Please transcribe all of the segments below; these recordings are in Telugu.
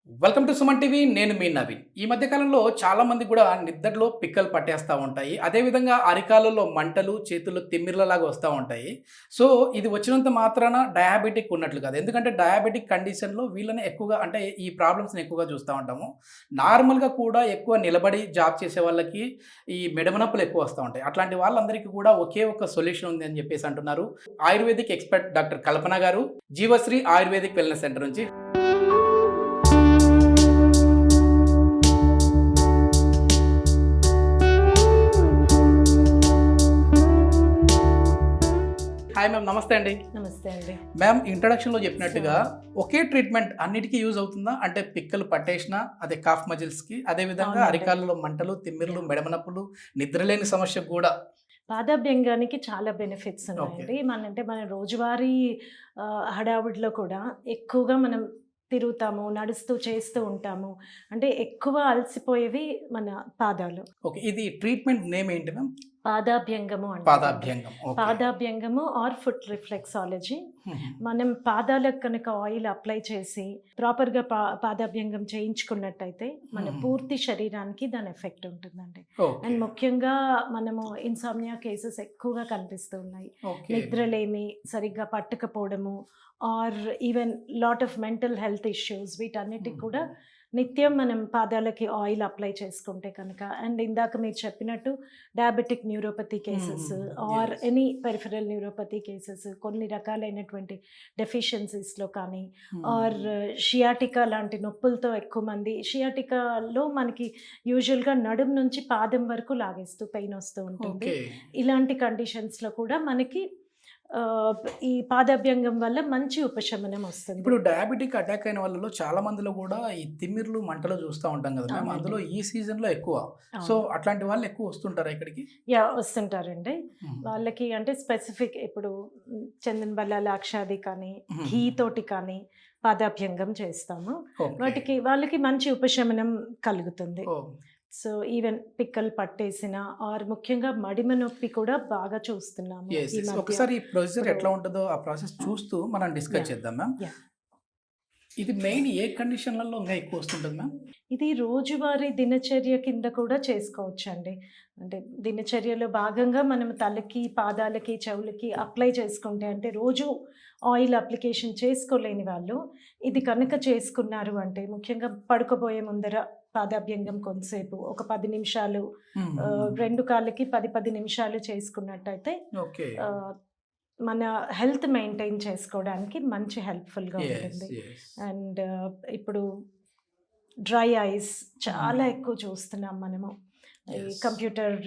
Welcome to Suman TV. నేను మీ నవీన్. ఈ మధ్య కాలంలో చాలా మంది కూడా నిద్రలో పిక్కలు పట్టేస్తా ఉంటాయి. అదేవిధంగా అరికాళ్ళలో మంటలు, చేతుల్లో తిమ్మిర్లలాగా వస్తా ఉంటాయి. సో, ఇది వచ్చినంత మాత్రాన డయాబెటిక్ ఉన్నట్లు కాదు. ఎందుకంటే డయాబెటిక్ కండిషన్‌లో వీళ్ళని ఎక్కువగా అంటే ఈ ప్రాబ్లమ్స్‌ని ఎక్కువగా చూస్తా ఉంటాము. నార్మల్‌గా కూడా ఎక్కువ నిలబడి జాబ్ చేసే వాళ్ళకి ఈ మెడమ నొప్పులు ఎక్కువ వస్తా ఉంటాయి. అట్లాంటి వాళ్ళందరికీ కూడా ఒకే ఒక సొల్యూషన్ ఉంది అని చెప్పేసి అంటున్నారు. ఆయుర్వేదిక్ ఎక్స్‌పర్ట్ డాక్టర్ కల్పన గారు, జీవశ్రీ ఆయుర్వేదిక్ వెల్‌నెస్ సెంటర్ నుంచి. హాయ్ మ్యామ్, నమస్తే అండి. నమస్తే అండి. మ్యామ్, ఇంట్రడక్షన్‌లో చెప్పినట్టుగా ఒకే ట్రీట్మెంట్ అన్నిటికి యూజ్ అవుతుందా? అంటే పిక్కలు పట్టేసినా అదే కాఫ్ మజిల్స్‌కి, అదేవిధంగా అవునండి. అరికాళ్ళలో మంటలు, తిమ్మిర్లు, మెడమ నొప్పులు, నిద్రలేని సమస్యకు గూడా. పాదాభ్యంగానికి చాలా బెనిఫిట్స్ ఓకే. ఉన్నాయండి. మన రోజువారీ హడావుడిలో కూడా ఎక్కువగా మనం తిరుగుతాము, నడుస్తూ చేస్తూ ఉంటాము. అంటే ఎక్కువ అలసిపోయేవి మన పాదాలు. ఓకే. ఇది ట్రీట్మెంట్ నేమ్ ఏంటి మ్యామ్? పాదాభ్యంగము అంటారండి. పాదాభ్యంగం. ఓకే. పాదాభ్యంగము ఆర్ ఫుట్ రిఫ్లెక్సాలజీ. హుహు. మనం పాదాలకు కనుక ఆయిల్ అప్లై చేసి ప్రాపర్‌గా పాదాభ్యంగం చేయించుకున్నట్టయితే మన హుహు. పూర్తి శరీరానికి దాని ఎఫెక్ట్ ఉంటుందండి. ఓకే. అండ్ ముఖ్యంగా మనము ఇన్సామ్నియా కేసెస్ ఎక్కువగా కనిపిస్తూ ఉన్నాయి. ఓకే. నిద్రలేమి, సరిగ్గా పట్టకపోవడము or even lot of mental health issues వీటన్నిటికి కూడా నిత్యం మనం పాదాలకి ఆయిల్ అప్లై చేసుకుంటే కనుక అండ్ ఇందాక మీరు చెప్పినట్టు diabetic neuropathy cases are yes. Any peripheral neuropathy cases కొన్ని రకాలైనటువంటి డెఫిషియన్సీస్లో కానీ ఆర్ షియాటికా లాంటి నొప్పులతో ఎక్కువ మంది షియాటికాలో మనకి యూజువల్గా నడుము నుంచి పాదం వరకు లాగేస్తూ పెయిన్ వస్తూ ఉంటుంది. ఓకే. ఇలాంటి కండిషన్స్లో కూడా మనకి ఈ పాదాభ్యంగం వల్ల మంచి ఉపశమనం వస్తుంది. ఇప్పుడు డయాబెటిక్ అటాక్ అయిన వాళ్ళలో చాలా మందిలో కూడా ఈ తిమ్మిర్లు, మంటలు చూస్తా ఉంటాం కదా మ్యామ్. అవునండి. అందులో ఈ సీజన్‌లో ఎక్కువ. సో, అవును. అట్లాంటి వాళ్ళు ఎక్కువ వస్తుంటారా ఇక్కడికి? వస్తుంటారండి. హ్మ్. వాళ్ళకి అంటే స్పెసిఫిక్ ఇప్పుడు చందన బల్ల లాక్షాది కానీ, హుహు. ఘీ తోటి కానీ పాదాభ్యంగం చేస్తాము. ఓకే. వాళ్ళకి మంచి ఉపశమనం కలుగుతుంది. ఓహ్! సో, ఈవెన్ పిక్కలు పట్టేసిన ఆర్ ముఖ్యంగా మడిమ నొప్పి కూడా బాగా చూస్తున్నాము యెస్. ఈ యెస్. మధ్య. ఒకసారి ఈ ప్రొసీజర్ ఇప్పుడు ఎట్లా ఉంటదో ఆ ప్రాసెస్ చూస్తూ మనం డిస్కస్ యాహ్! చేద్దాం మ్యామ్. యాహ్! ఇది మెయిన్ ఏ కండిషన్‌లలో ఇంకా ఎక్కువ వస్తుంటది మ్యామ్? ఇది రోజువారీ దినచర్య కింద కూడా చేసుకోవచ్చండి. అంటే దినచర్యలో భాగంగా మనం తలకి, పాదాలకి, చెవులకి అప్లై చేసుకుంటే అంటే రోజు ఆయిల్ అప్లికేషన్ చేసుకోలేని వాళ్ళు ఇది కనుక చేసుకున్నారు అంటే ముఖ్యంగా పడుకోబోయే ముందర పాదాభ్యంగం కొంతసేపు ఒక 10 నిమిషాలు హుహు. 2 కాళ్ళకి 10 నిమిషాలు చేసుకున్నట్టయితే ఓకే. మన హెల్త్ మెయింటైన్ చేసుకోవడానికి మంచి హెల్ప్‌ఫుల్‌గా యెస్. ఉంటుంది. యెస్. అండ్ ఇప్పుడు డ్రై ఐస్ చాలా హ్మ్. ఎక్కువ చూస్తున్నాం మనము. ఈ యెస్. కంప్యూటర్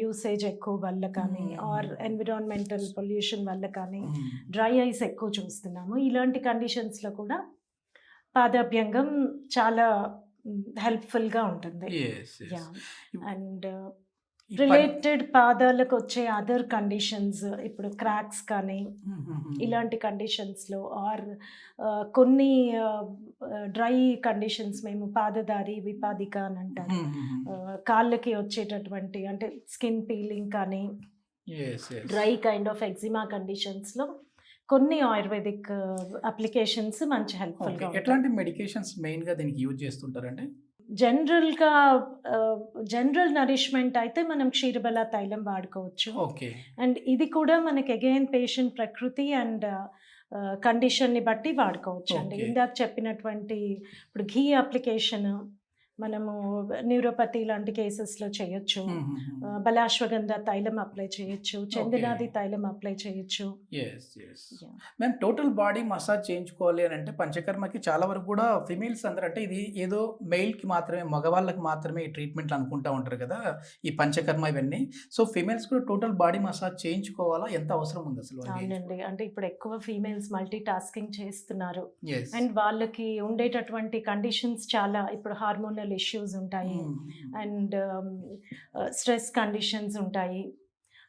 యూసేజ్ ఎక్కువ వల్ల కానీ ఆర్ హ్మ్. ఎన్విరాన్మెంటల్ పొల్యూషన్ వల్ల కానీ హ్మ్. డ్రై ఐస్ ఎక్కువ చూస్తున్నాము. ఇలాంటి కండిషన్స్‌లో కూడా పాదాభ్యంగం చాలా హెల్ప్‌ఫుల్‌గా ఉంటుంది. యెస్. యెస్. యాహ్! ఇప్ అండ్ ఈ రిలేటెడ్ పాదాలకు వచ్చే అదర్ కండిషన్స్ ఇప్పుడు క్రాక్స్ కానీ హుహుహు. ఇలాంటి కండిషన్స్‌లో ఆర్ కొన్ని డ్రై కండిషన్స్ మేము పాదదారి విపాదిక అని అంటారు. హుహుహు. కాళ్ళకి వచ్చేటటువంటి అంటే స్కిన్ పీలింగ్ కానీ yes. Yes. Dry kind of eczema కండిషన్స్‌లో కొన్ని ఆయుర్వేదిక్ అప్లికేషన్స్ మంచి ఓకే. హెల్ప్‌ఫుల్‌గా ఉంటాయి. ఎట్లాంటి మెడికేషన్స్ మెయిన్‌గా దీనికి యూజ్ చేస్తుంటారండి? జనరల్‌గా జనరల్ నరిష్మెంట్ అయితే మనం క్షీరబల తైలం వాడుకోవచ్చు. ఓకే. అండ్ ఇది కూడా మనకి అగైన్ పేషెంట్ ప్రకృతి అండ్ కండిషన్‌ని బట్టి వాడుకోవచ్చండి. ఓకే. ఇందాక చెప్పినటువంటి ఇప్పుడు ఘీ అప్లికేషన్ మనము న్యూరోపతి లాంటి కేసెస్‌లో చేయొచ్చు. హుహుహు. బలాశ్వగంధ తైలం అప్లై చేయొచ్చు. ఓకే. చందనాది తైలం అప్లై చేయొచ్చు. యెస్. యెస్. యాహ్! మేము టోటల్ బాడీ మసాజ్ చేయించుకోవాలి అని అంటే పంచకర్మకి చాలా వరకు కూడా ఫిమేల్స్ అందరూ అంటే ఇది ఏదో మెయిల్‌కి మాత్రమే, మగవాళ్ళకి మాత్రమే ఈ ట్రీట్మెంట్లు అనుకుంటా ఉంటారు కదా! ఈ పంచకర్మ ఇవన్నీ. సో, ఫిమేల్స్ కూడా టోటల్ బాడీ మసాజ్ చేయించుకోవాలా? ఎంత అవసరం ఉంది అసలు వాళ్ళు అవునండి. చేయించుకోవడం? అంటే ఇప్పుడు ఎక్కువ ఫీమేల్స్ మల్టీ టాస్కింగ్ చేస్తున్నారు. యెస్. అండ్ వాళ్ళకి ఉండేటటువంటి కండిషన్స్ చాలా ఇప్పుడు హార్మోనల్ ఇష్యూస్ ఉంటాయి. హ్మ్. అండ్ స్ట్రెస్ కండిషన్స్ ఉంటాయి.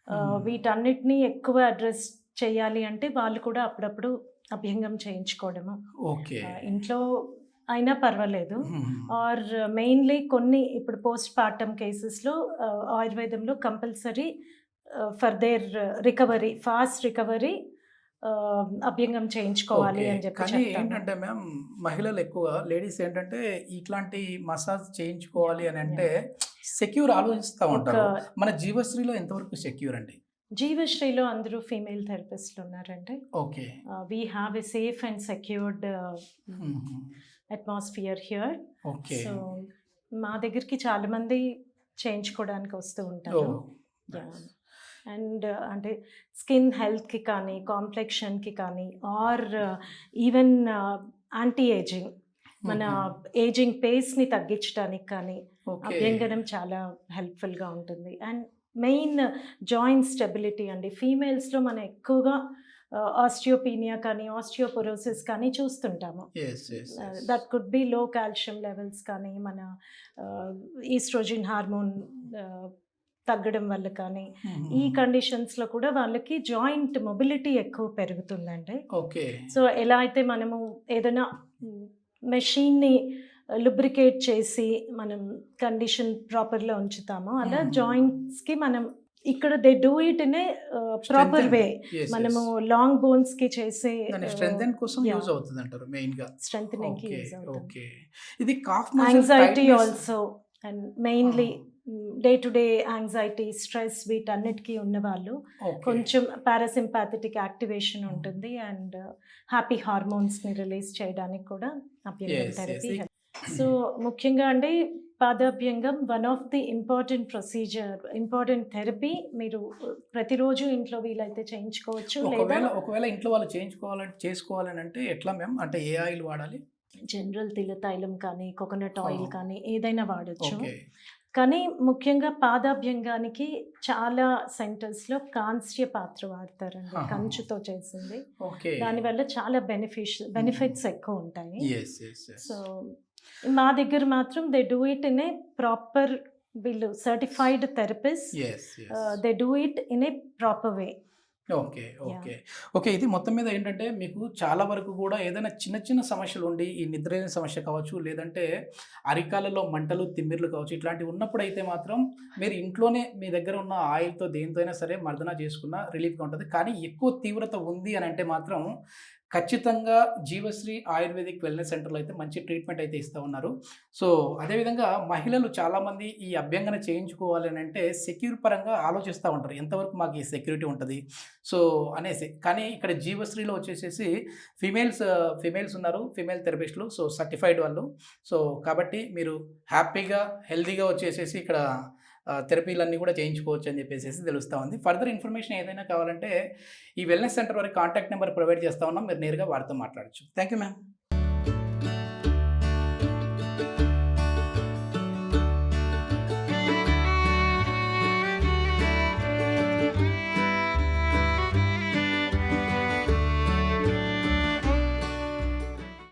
హ్మ్. వీటన్నిటిని ఎక్కువ అడ్రెస్ చేయాలి అంటే వాళ్ళు కూడా అప్పుడప్పుడు అభ్యంగం చేయించుకోవడము. ఓకే. ఇంట్లో అయినా పర్వాలేదు. హుహు. ఆర్ మెయిన్‌లీ కొన్ని ఇప్పుడు పోస్ట్ పార్టమ్ కేసెస్‌లో ఆయుర్వేదంలో compulsory for their recovery, fast recovery అభ్యంగం చేయించుకోవాలి ఓకే. అని చెప్పి కానీ చెప్తాను. ఏంటంటే మ్యామ్, మహిళలు ఎక్కువ లేడీస్ ఏంటంటే ఇట్లాంటి మసాజ్ చేయించుకోవాలి అని అంటే సెక్యూర్ ఆలోచిస్తా ఒక ఉంటారు. మన జీవశ్రీలో ఎంతవరకు సెక్యూర్ అండి? జీవశ్రీలో అందరూ ఫీమేల్ థెరపిస్ట్లు ఉన్నారండి. Okay. We have a safe and secured హుహు. Atmosphere here. ఓకే. సో మా దగ్గరికి చాలామంది చేయించుకోవడానికి వస్తూ ఉంటారు. ఓహ్! యాహ్! అండ్ అంటే స్కిన్ హెల్త్‌కి కానీ, కాంప్లెక్షన్‌కి కానీ ఆర్ ఈవెన్ యాంటీ ఏజింగ్, మన హుహు. ఏజింగ్ పేస్‌ని తగ్గించడానికి కానీ ఓకే. అభ్యంగనం చాలా హెల్ప్‌ఫుల్‌గా ఉంటుంది. అండ్ మెయిన్ జాయింట్ స్టెబిలిటీ అండి. ఫీమేల్స్‌లో మనం ఎక్కువగా ఆస్టియోపీనియా కానీ, ఆస్టియోపోరోసిస్ కానీ చూస్తుంటాము. Yes. Yes. Yes. That could be low calcium levels కానీ, మన ఈస్ట్రోజన్ హార్మోన్ తగ్గడం వల్ల కానీ, ఈ హుహు. కండిషన్స్‌లో కూడా వాళ్ళకి జాయింట్ మొబిలిటీ ఎక్కువ పెరుగుతుందండి. ఓకే. సో ఎలా అయితే మనము ఏదైనా మెషిన్‌ని లుబ్రికేట్ చేసి మనం కండిషన్ ప్రాపర్‌గా ఉంచుతామో, అలా హుహు. జాయింట్స్‌కి మనం ఇక్కడ they do it in a proper way. Yes. మనము యెస్. లాంగ్ బోన్స్‌కి చేసే దాన్ని స్ట్రెంథెన్ కోసం యాహ్! యూజ్ అవుతదంటారు మెయిన్‌గా. స్ట్రెంథెనింగ్‌కి ఓకే. యూజ్ అవుతుంది. ఓకే. ఇది calf muscle anxiety tightness. Also and mainly day to day anxiety, stress వీటన్నిటికీ ఉన్నవాళ్ళు ఓకే. కొంచెం పారాసింపాథెటిక్ యాక్టివేషన్ ఉంటుంది అండ్ హ్యాపీ హార్మోన్స్‌ని రిలీజ్ చేయడానికి కూడా అభ్యంగం yes. Yes. Therapy help. So ముఖ్యంగా అండి పాదాభ్యంగం one of the important therapy. మీరు ప్రతిరోజు ఇంట్లో వీలైతే చేయించుకోవచ్చు. లేదా ఒకవేళ ఇంట్లో వాళ్ళు చేసుకోవాలని అంటే ఎట్లా మ్యామ్? అంటే ఏ ఆయిల్ వాడాలి? జనరల్ తిల తైలం కానీ, కోకోనట్ ఆయిల్ ఓహ్! కానీ ఏదైనా వాడొచ్చు. ఓకే. కానీ ముఖ్యంగా పాదాభ్యంగానికి చాలా సెంటర్స్‌లో కాంస్య పాత్ర వాడతారండి. ఆహా! కంచుతో చేసింది. ఓకే. దానివల్ల చాలా హుహు. బెనిఫిట్స్ ఎక్కువ ఉంటాయి. యెస్. యెస్. యెస్. సో మా దగ్గర మాత్రం they do it in a proper, వీళ్ళు certified therapist. Yes. Yes. They do it in a proper way. Okay. Yeah! Okay. Okay. ఇది మొత్తం మీద ఏంటంటే మీకు చాలా వరకు గూడా ఏదైనా చిన్న చిన్న సమస్యలుండి ఈ నిద్రలేని సమస్య కావచ్చు, లేదంటే అరికాళ్ళలో మంటలు, తిమ్మిర్లు కావచ్చు, ఇట్లాంటివి ఉన్నప్పుడైతే మాత్రం మీరు ఇంట్లోనే మీ దగ్గర ఉన్న ఆయిల్‌తో దేనితో అయినా సరే మర్దన చేసుకున్న రిలీఫ్‌గా ఉంటది. కానీ ఎక్కువ తీవ్రత ఉంది అని అంటే మాత్రం ఖచ్చితంగా జీవశ్రీ ఆయుర్వేదిక్ వెల్‌నెస్ సెంటర్‌లో అయితే మంచి ట్రీట్మెంట్ అయితే ఇస్తా ఉన్నారు. సో, అదేవిధంగా మహిళలు చాలామంది ఈ అభ్యంగన చేయించుకోవాలి అని అంటే సెక్యూర్ పరంగా ఆలోచిస్తా ఉంటారు. ఎంతవరకు మాకు ఈ సెక్యూరిటీ ఉంటది. సో, అనేసి. కానీ ఇక్కడ జీవశ్రీలో వచ్చేసేసి ఫీమేల్స్ ఉన్నారు. ఫీమేల్ థెరపిస్టులు. సో, సర్టిఫైడ్ వాళ్ళు. సో, కాబట్టి మీరు హ్యాపీగా, హెల్తీగా వచ్చేసేసి ఇక్కడ థెరపీలన్నీ కూడా చేయించుకోవచ్చు అని చెప్పేసేసి తెలుస్తా ఉంది. ఫర్దర్ ఇన్ఫర్మేషన్ ఏదైనా కావాలంటే ఈ వెల్‌నెస్ సెంటర్ వారి కాంటాక్ట్ నెంబర్ ప్రొవైడ్ చేస్తా ఉన్నాం. మీరు నేరుగా వారితో మాట్లాడొచ్చు. Thank you ma'am.